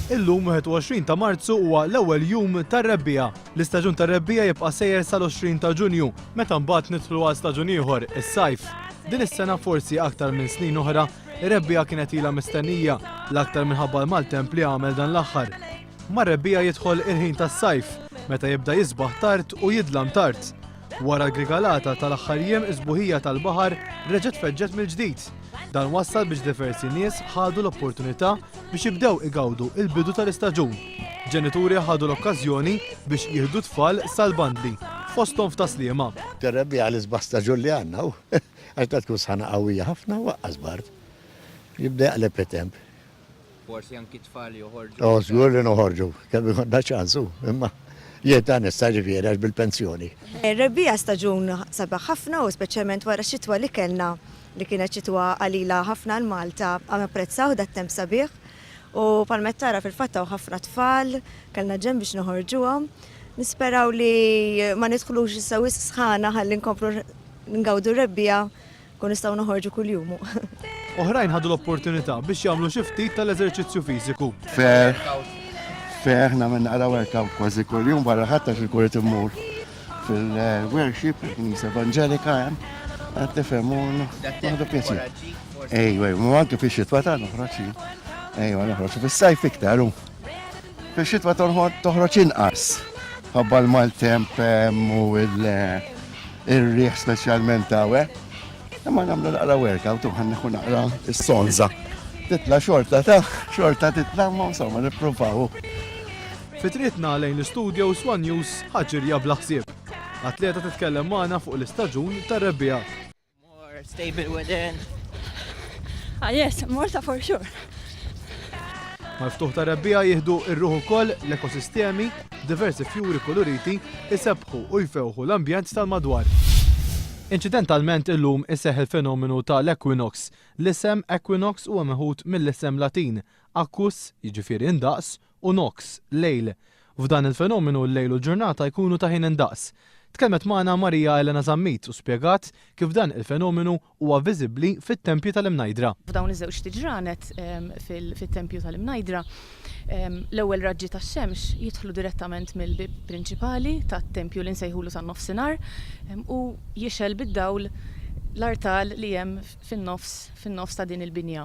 Illum 21 ta' Marzu huwa l-ewwel jum tar-rebbija. L-istaġun tar-rebbija jibqa' sejjer sal-20 ta' Ġunju, meta mbagħad nidħlu għal staġun ieħor, is-sajf. Din is-sena forsi aktar minn snin oħra, ir-rebbija kienet ilha mistennija l-aktar minħabba l-maltemp li għamel dan l-aħħar. Mar-rebbija jidħol il-ħin tas-sajf, meta jibda jisbaħ tard u jidlam tard. Wara l-grigalata tal-aħħar jiem iżbuħija tal-baħar reġgħet feġġet mill-ġdid. Dan wassal biex diversi nies ħadu l-opportunità biex jibdew igawdu il-bidu tal-istaġun. Ġenituri ħadu l-okkażjoni biex jieħdu tfal sal-bandli, fosthom f'Taslima. Tar-rebbija għal-isbaħ staġun li għandna għax ta' tkun sħana qawwija ħafna waqqas bard. Jibda jaqleb it-temp. Forsi anki tfal joħorġu. Żgur li noħorġu, kemm ikonna ċansu, imma jieta nistaġi ġifieri bil-pensjoni. Ir-rebbija staġun sabaħ ħafna u speċjalment wara x-xitwa li kellna li kienet xitwa qalila ħafna l-Malta għam apprezzaw dat-temp sabiħ u palmet tara fil-fatta u ħafna tfal, kellna ġem biex noħorġuhom. Nisperaw li ma nidħlux issa wisq sħana ħalli nkomplu ngawdu r-rebbija kun nistgħu noħorġu kuljum. Oħrajn ħadu l-opportunità biex jagħmlu xi ftit tal-eżerċizzju fiżiku. Fer nagħmel naqra workout kważi kuljum wara ħadd għax il-kurit immur fil-worship, il-Knisja Evanġelika hemm. Għattifem, għadu pjaċir. Ejwa, mu għanki fi xitwa ta' noħroċi. Ejwa, noħroċi, fil-sajf iktar. Fi xitwa toħroċ inqas. Għabba l-maltemp u il-riħ specialment għawe. Imma namlu naqra workout u ħanneħu naqra il-sonza. Titla xorta titla, ma insomma nipprovaw. Fitrietna lejn l-studio Swan News ħaġirja bla ħsieb. Atleta titkellem magħna fuq l-istaġun tar-rebbija. Stable within. Yes, more for sure. Mal-ftuħ tar-rebbija jieħdu r-ruħ ukoll l-ekosistemi, diversi fjuri koloriti isebħu u jfewħu l-ambjent tal-madwar. Incidentalment illum iseħħ il-fenomenu tal-equinox. L-isem equinox huwa meħud mill-isem Latin, aquus jiġifieri indaqs u nox, lejl. F'dan il-fenomenu l-lejl u l-ġurnata jkunu ta' ħin indaqs. Tkellmet magħna Marija Elena Zammit u spjegat kif dan il-fenomenu huwa viżibbli fit-tempju tal-Imnajdra. F'dawn iż-żewġ tiġranet fit-tempju tal-Imnajdra, l-ewwel raġġi tax-xemx jidħlu direttament mill-bib prinċipali tat-tempju li nsejħulu tan-nofsinhar u jixel bid-dawl l-artal li hemm fin-nofs ta' din il-binja.